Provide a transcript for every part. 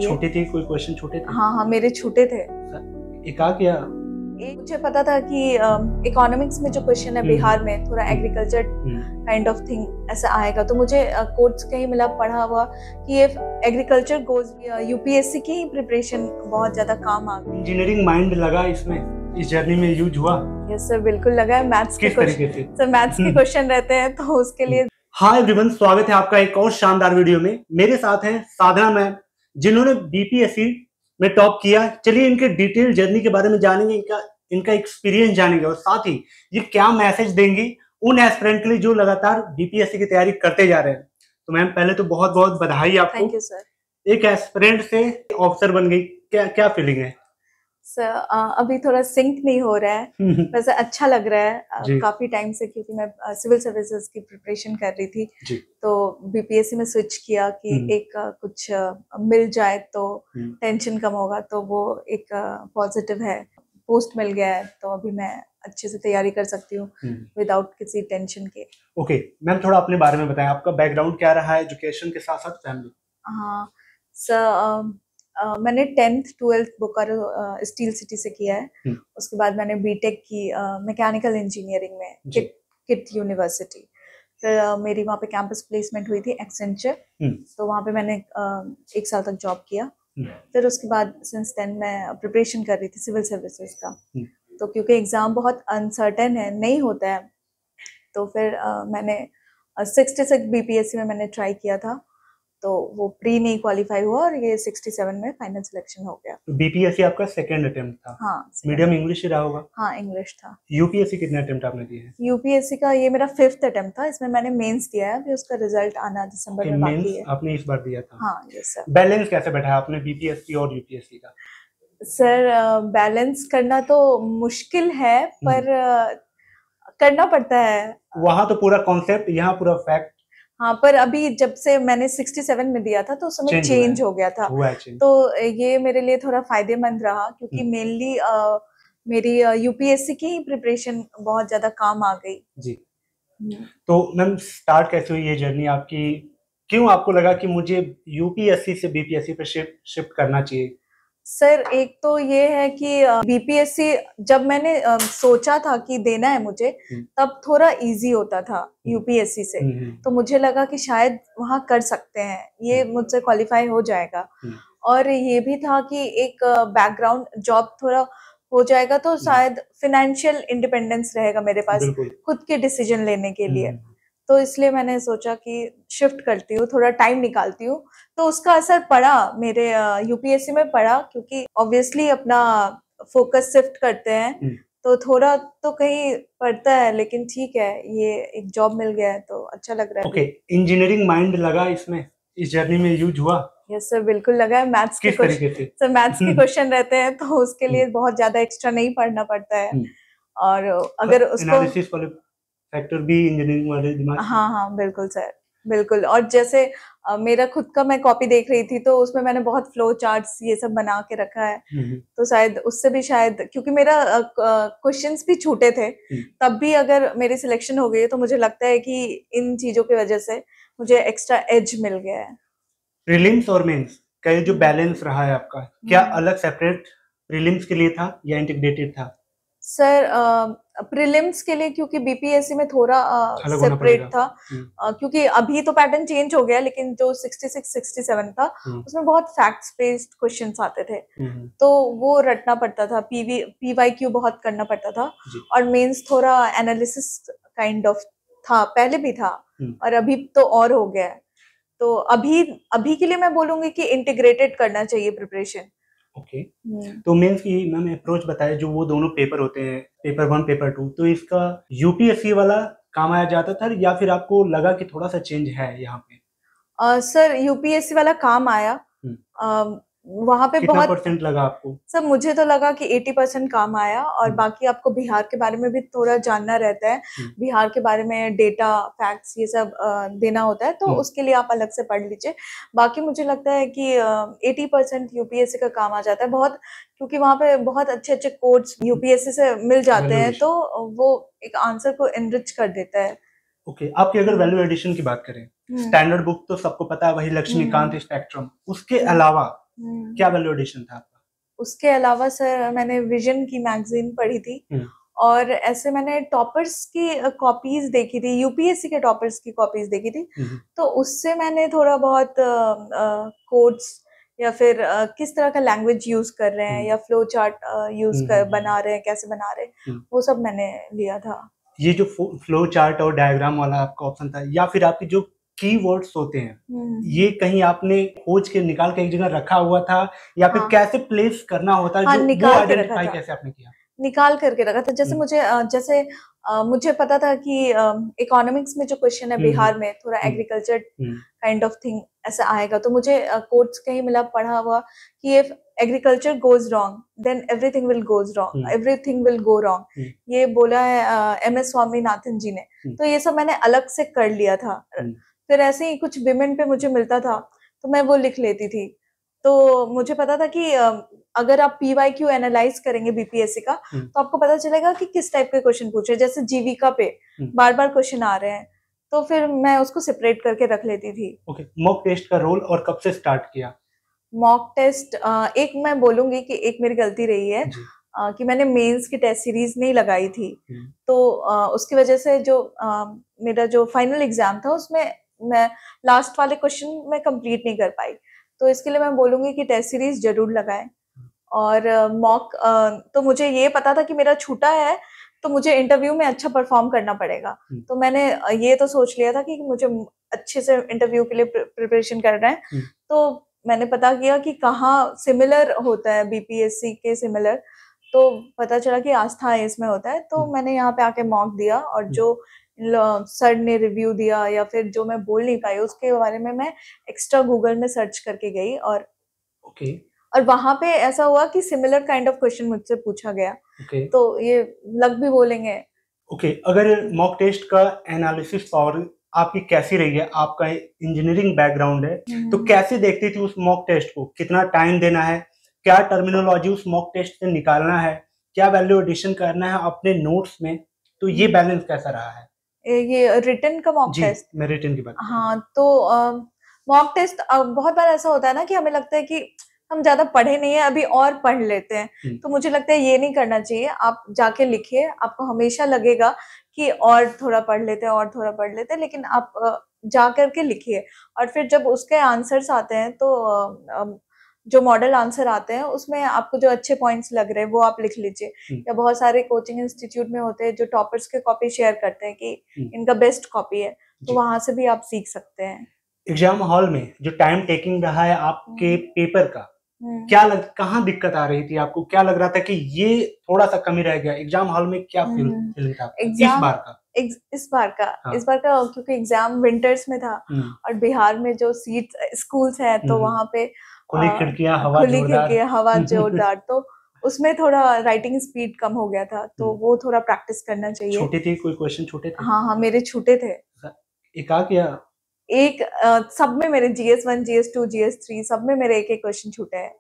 छोटे थे, कोई क्वेश्चन छोटे थे? हाँ हाँ मेरे छूटे थे। एक आ गया। एक मुझे पता था कि इकोनॉमिक्स में जो क्वेश्चन है बिहार में थोड़ा एग्रीकल्चर काइंड ऑफ थिंग ऐसा आएगा, तो मुझे कोर्स कहीं मिला पढ़ा हुआ कि ये एग्रीकल्चर गोज यूपीएससी की ही प्रिपरेशन बहुत ज्यादा काम आ गई। इंजीनियरिंग माइंड लगा इसमें, इस जर्नी में यूज हुआ? यस सर, बिल्कुल लगा है। मैथ्स किस तरीके से? सर मैथ्स के क्वेश्चन रहते हैं तो उसके लिए। हाय एवरीवन, स्वागत है आपका एक और शानदार वीडियो में। मेरे साथ हैं साधना मैम, जिन्होंने बीपीएससी में टॉप किया। चलिए इनके डिटेल जर्नी के बारे में जानेंगे, इनका एक्सपीरियंस जानेंगे और साथ ही ये क्या मैसेज देंगी उन एस्पिरेंट के लिए जो लगातार बीपीएससी की तैयारी करते जा रहे हैं। तो मैम पहले तो बहुत बहुत बधाई आपको। Thank you sir. एक एस्पिरेंट से ऑफिसर बन गई, क्या फीलिंग है? सर अभी थोड़ा सिंक नहीं हो रहा है, वैसे अच्छा लग रहा है काफी टाइम से, क्योंकि मैं सिविल सर्विसेज की प्रिपरेशन कर रही थी जी। तो बीपीएससी में स्विच किया कि एक कुछ मिल जाए तो टेंशन कम होगा, तो वो एक पॉजिटिव है। पोस्ट मिल गया है तो अभी मैं अच्छे से तैयारी कर सकती हूँ विदाउट किसी टेंशन के। ओके मैम, थोड़ा अपने बारे में बताएं, आपका बैकग्राउंड क्या रहा है एजुकेशन के साथ साथ फैमिली? हाँ सर, मैंने 10th 12th Bokaro steel city से किया है। उसके बाद मैंने बीटेक की मैकेनिकल इंजीनियरिंग में किट यूनिवर्सिटी। फिर मेरी वहाँ पे कैंपस प्लेसमेंट हुई थी एक्सेंचर, तो वहाँ पे मैंने 1 साल तक जॉब किया। फिर उसके बाद सिंस देन मैं प्रिपरेशन कर रही थी सिविल सर्विसेज का, तो क्योंकि एग्ज़ाम बहुत अनसर्टेन है, नहीं होता है, तो फिर मैंने 66 बीपीएससी में मैंने ट्राई किया था, तो वो प्री नहीं क्वालिफाई हुआ और ये 67 में फाइनल सिलेक्शन हो गया। बीपीएससी आपका सेकंड अटेम्प्ट था? हाँ। मीडियम इंग्लिश ही रहा होगा? हाँ इंग्लिश था। यूपीएससी कितने अटेम्प्ट आपने दिए हैं? यूपीएससी का ये मेरा 5th अटेम्प्ट था, इसमें मैंने मेंस दिया है, अभी उसका रिजल्ट आना दिसंबर में बाकी है। आपने इस बार दिया था? हाँ यस सर। बैलेंस कैसे बैठा आपने बीपीएससी और यूपीएससी का? सर बैलेंस करना तो मुश्किल है, पर करना पड़ता है। वहां तो पूरा कॉन्सेप्ट, यहाँ पूरा फैक्ट। हाँ, पर अभी जब से मैंने 67 में दिया था तो उस समय चेंज हो गया था, तो ये मेरे लिए थोड़ा फायदेमंद रहा, क्योंकि मेनली मेरी यूपीएससी की प्रिपरेशन बहुत ज्यादा काम आ गई जी। तो मैम स्टार्ट कैसे हुई ये जर्नी आपकी? क्यों आपको लगा कि मुझे यूपीएससी से बीपीएससी पे शिफ्ट करना चाहिए? सर एक तो ये है कि बीपीएससी जब मैंने सोचा था कि देना है मुझे, तब थोड़ा इजी होता था यूपीएससी से, तो मुझे लगा कि शायद वहाँ कर सकते हैं, ये मुझसे क्वालिफाई हो जाएगा। और ये भी था कि एक बैकग्राउंड जॉब थोड़ा हो जाएगा तो शायद फाइनेंशियल इंडिपेंडेंस रहेगा मेरे पास खुद के डिसीजन लेने के लिए, तो इसलिए मैंने सोचा कि शिफ्ट करती हूँ, थोड़ा टाइम निकालती हूँ। तो उसका असर पड़ा मेरे यूपीएससी में पड़ा, क्योंकि ऑब्वियसली अपना फोकस शिफ्ट करते हैं तो थोड़ा तो कहीं पड़ता है, लेकिन ठीक है, ये एक जॉब मिल गया है तो अच्छा लग रहा है। ओके, इंजीनियरिंग माइंड लगा इसमें, इस जर्नी में यूज हुआ? यस सर, बिल्कुल लगा है। मैथ्स के क्वेश्चन सर मैथ्स के क्वेश्चन रहते हैं तो उसके लिए बहुत ज्यादा एक्स्ट्रा नहीं पढ़ना पड़ता है, और अगर उसको फैक्टर भी इंजीनियरिंग वाले दिमाग। हाँ बिल्कुल सर, बिल्कुल। और जैसे मेरा खुद का मैं कॉपी देख रही थी तो उसमें मैंने बहुत फ्लो चार्ट्स ये सब बना के रखा है, तो शायद उससे भी, शायद क्योंकि मेरा क्वेश्चंस भी छूटे थे, तब भी अगर मेरी सिलेक्शन हो गई तो मुझे लगता है कि इन चीजों की वजह से मुझे एक्स्ट्रा एज मिल गया है। प्रीलिम्स और मेंस का ये जो बैलेंस रहा है आपका, क्या अलग सेपरेट प्रीलिम्स के लिए था या इंटीग्रेटेड था? सर प्रीलिम्स के लिए, क्योंकि बीपीएससी में थोड़ा सेपरेट था, क्योंकि अभी तो पैटर्न चेंज हो गया, लेकिन जो 66 67 था उसमें बहुत फैक्ट्स बेस्ड क्वेश्चंस आते थे, तो वो रटना पड़ता था, पीवाईक्यू बहुत करना पड़ता था, और मेंस थोड़ा एनालिसिस काइंड ऑफ था, पहले भी था और अभी तो और हो गया है। तो अभी के लिए मैं बोलूंगी कि इंटीग्रेटेड करना चाहिए प्रिपरेशन। ओके तो मेंस की मैम अप्रोच बताए, जो वो दोनों पेपर होते हैं, पेपर 1 पेपर 2, तो इसका यूपीएससी वाला काम आया जाता था या फिर आपको लगा कि थोड़ा सा चेंज है यहाँ पे? सर यूपीएससी वाला काम आया, वहाँ पे कितना बहुत परसेंट लगा आपको? सर मुझे तो लगा कि 80% काम आया, और बाकी आपको बिहार के बारे में भी थोड़ा जानना रहता है, बिहार के बारे में डेटा फैक्ट्स ये सब देना होता है, तो उसके लिए आप अलग से पढ़ लीजिए। बाकी मुझे लगता है कि 80% यूपीएससी का काम आ जाता है बहुत, क्योंकि वहाँ पे बहुत अच्छे अच्छे कोड्स यूपीएससी से मिल जाते हैं, तो वो एक आंसर को एनरिच कर देता है। ओके, आपकी अगर वैल्यू एडिशन की बात करें, स्टैंडर्ड बुक तो सबको पता है, वही लक्ष्मीकांत स्पेक्ट्रम, उसके अलावा क्या वैल्यू एडिशन था आपका? उसके अलावा सर मैंने विजन की मैगजीन पढ़ी थी और ऐसे मैंने टॉपर्स की कॉपीज देखी थी, यूपीएससी के टॉपर्स की कॉपीज देखी थी, तो उससे मैंने थोड़ा बहुत कोड्स या फिर किस तरह का लैंग्वेज यूज कर रहे हैं या फ्लो चार्ट बना रहे हैं, कैसे बना रहे हैं, वो सब मैंने लिया था। ये जो फ्लो चार्ट और डायग्राम वाला आपका ऑप्शन था, या फिर आपके जो कीवर्ड्स होते हैं, ये कहीं आपने खोज के निकाल के एक जगह रखा हुआ था या फिर कैसे प्लेस करना होता है, जो वो आइडेंटिफाई कैसे आपने किया? निकाल करके रखा था। जैसे मुझे पता था कि इकोनॉमिक्स में जो क्वेश्चन है बिहार में थोड़ा एग्रीकल्चर काइंड ऑफ थिंग ऐसा आएगा, तो मुझे कोट्स कहीं मिला पढ़ा हुआ कि if agriculture goes wrong then everything will goes wrong, everything will go wrong, ये बोला है MS स्वामीनाथन जी ने। तो ये सब मैंने अलग से कर लिया था। फिर ऐसे ही कुछ विमेन पे मुझे मिलता था तो मैं वो लिख लेती थी। तो मुझे पता था कि अगर आप PYQ एनालाइज करेंगे बीपीएससी का तो आपको पता चलेगा कि किस टाइप के क्वेश्चन पूछे। जैसे जीविका पे बार बार क्वेश्चन आ रहे हैं तो फिर मैं उसको सेपरेट करके रख लेती थी। ओके, मॉक टेस्ट का रोल और कब से स्टार्ट किया? मॉक टेस्ट एक मैं बोलूंगी कि एक मेरी गलती रही है कि मैंने मेंस की टेस्ट सीरीज नहीं लगाई थी, तो उसकी वजह से जो मेरा जो फाइनल एग्जाम था उसमें मैं लास्ट वाले क्वेश्चन में कंप्लीट नहीं कर पाई, तो इसके लिए मैं बोलूंगी कि टेस्ट सीरीज जरूर लगाएं। और मॉक तो मुझे ये पता था कि मेरा छूटा है तो मुझे इंटरव्यू में अच्छा परफॉर्म करना पड़ेगा, तो मैंने ये तो सोच लिया था कि मुझे अच्छे से इंटरव्यू के लिए प्रिपरेशन करना है। तो मैंने पता किया कि कहाँ सिमिलर होता है बीपीएससी के सिमिलर, तो पता चला कि आस्था इसमें होता है, तो मैंने यहाँ पे आके मॉक दिया और जो सर ने रिव्यू दिया या फिर जो मैं बोल नहीं पाई उसके बारे में मैं एक्स्ट्रा गूगल में सर्च करके गई और और वहां पे ऐसा हुआ कि सिमिलर काइंड ऑफ क्वेश्चन मुझसे पूछा गया। तो ये लग भी बोलेंगे। अगर मॉक टेस्ट का एनालिसिस पावर आपकी कैसी रही है? आपका इंजीनियरिंग बैकग्राउंड है, तो कैसे देखती थी उस मॉक टेस्ट को? कितना टाइम देना है, क्या टर्मिनोलॉजी उस मॉक टेस्ट से निकालना है, क्या वैल्यू एडिशन करना है अपने नोट्स में, तो ये बैलेंस कैसा रहा है? ये रिटन का मॉक टेस्ट? मैं रिटन की बात। हाँ, तो मॉक टेस्ट बहुत बार ऐसा होता है ना कि हमें लगता है कि हम ज्यादा पढ़े नहीं है, अभी और पढ़ लेते हैं, तो मुझे लगता है ये नहीं करना चाहिए। आप जाके लिखिए, आपको हमेशा लगेगा कि और थोड़ा पढ़ लेते हैं, और थोड़ा पढ़ लेते हैं, लेकिन आप जा करके लिखिए। और फिर जब उसके आंसर्स आते हैं तो जो मॉडल आंसर आते हैं उसमें आपको जो अच्छे पॉइंट्स लग रहे हैं वो आप लिख लीजिए। या बहुत सारे कोचिंग इंस्टीट्यूट में होते हैं जो टॉपर्स के कॉपी शेयर करते हैं कि इनका बेस्ट कॉपी है, तो वहां से भी आप सीख सकते हैं। एग्जाम हॉल में जो टाइम टेकिंग रहा है आपके पेपर का, कहाँ दिक्कत आ रही थी आपको? क्या लग रहा था कि ये थोड़ा सा कमी रह गया? एग्जाम हॉल में क्या फीलिंग था इस बार का क्योंकि एग्जाम विंटर्स में था और बिहार में जो सीट स्कूल्स है तो वहां पे खुली खिड़कियां, हवा जोरदार, तो उसमें थोड़ा राइटिंग स्पीड कम हो गया था, तो वो थोड़ा प्रैक्टिस करना चाहिए। छोटे थे कोई क्वेश्चन? छोटे थे? हाँ, मेरे छूटे थे। एक सब में मेरे GS1, GS2, GS3 सब में मेरे एक क्वेश्चन छूटे हैं।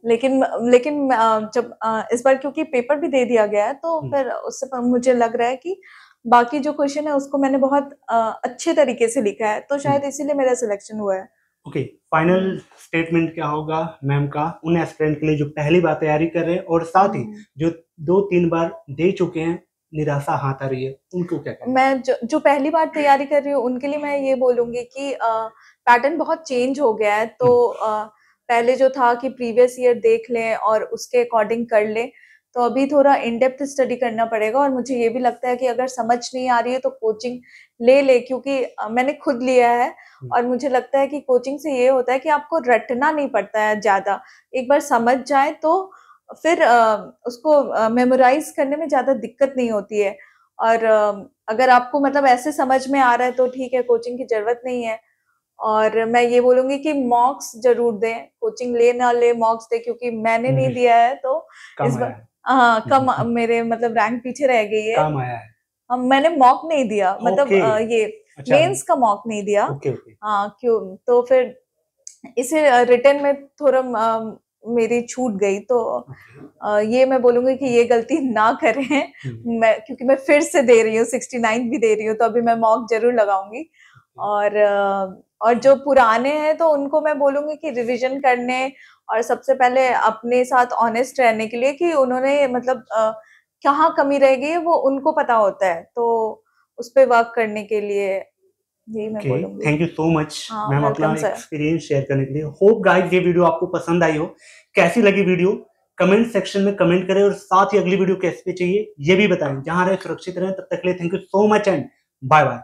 लेकिन जब इस बार क्योंकि पेपर भी दे दिया गया है तो फिर उससे मुझे लग रहा है कि बाकी जो क्वेश्चन है उसको मैंने बहुत अच्छे तरीके से लिखा है, तो शायद इसीलिए मेरा सिलेक्शन हुआ है। फाइनल स्टेटमेंट क्या होगा मैम का उन एस्पिरेंट के लिए जो पहली बार तैयारी कर रहे हैं और साथ ही जो 2-3 बार दे चुके हैं, निराशा हाथ आ रही है, उनको क्या कहना? मैं जो पहली बार तैयारी कर रही हूँ उनके लिए मैं ये बोलूंगी कि पैटर्न बहुत चेंज हो गया है, तो पहले जो था कि प्रीवियस ईयर देख लें और उसके अकॉर्डिंग कर लें, तो अभी थोड़ा इन डेप्थ स्टडी करना पड़ेगा। और मुझे ये भी लगता है कि अगर समझ नहीं आ रही है तो कोचिंग ले क्योंकि मैंने खुद लिया है और मुझे लगता है कि कोचिंग से ये होता है कि आपको रटना नहीं पड़ता है ज्यादा, एक बार समझ जाए तो फिर उसको मेमोराइज करने में ज्यादा दिक्कत नहीं होती है। और अगर आपको मतलब ऐसे समझ में आ रहा है तो ठीक है, कोचिंग की जरूरत नहीं है। और मैं ये बोलूंगी कि मॉक्स जरूर दें, कोचिंग ले ना ले मॉक्स दे, क्योंकि मैंने नहीं दिया है तो इस बार कम मेरे मतलब रैंक पीछे रह गई है। कम आया है। मैंने मॉक नहीं दिया, मतलब ये मेंस का मॉक नहीं दिया। हाँ, क्यों तो फिर इसे रिटर्न में थोड़ा मेरी छूट गई, तो ये मैं बोलूंगी कि ये गलती ना करें। क्योंकि मैं फिर से दे रही हूँ, 69 भी दे रही हूँ, तो अभी मैं मॉक जरूर लगाऊंगी। और जो पुराने हैं तो उनको मैं बोलूंगी कि रिवीजन करने और सबसे पहले अपने साथ ऑनेस्ट रहने के लिए कि उन्होंने मतलब कहाँ कमी रह गई है वो उनको पता होता है, तो उस पे वर्क करने के लिए यही मैं बोलूंगी। Thank you so much ma'am अपना वेलकम सर। एक्सपीरियंस शेयर करने के लिए। होप गाइस ये वीडियो आपको पसंद आई हो। कैसी लगी वीडियो कमेंट सेक्शन में कमेंट करें, और साथ ही अगली वीडियो कैसे चाहिए ये भी बताएं। जहां रहे सुरक्षित रहें, तब तक के लिए thank you so much and bye bye.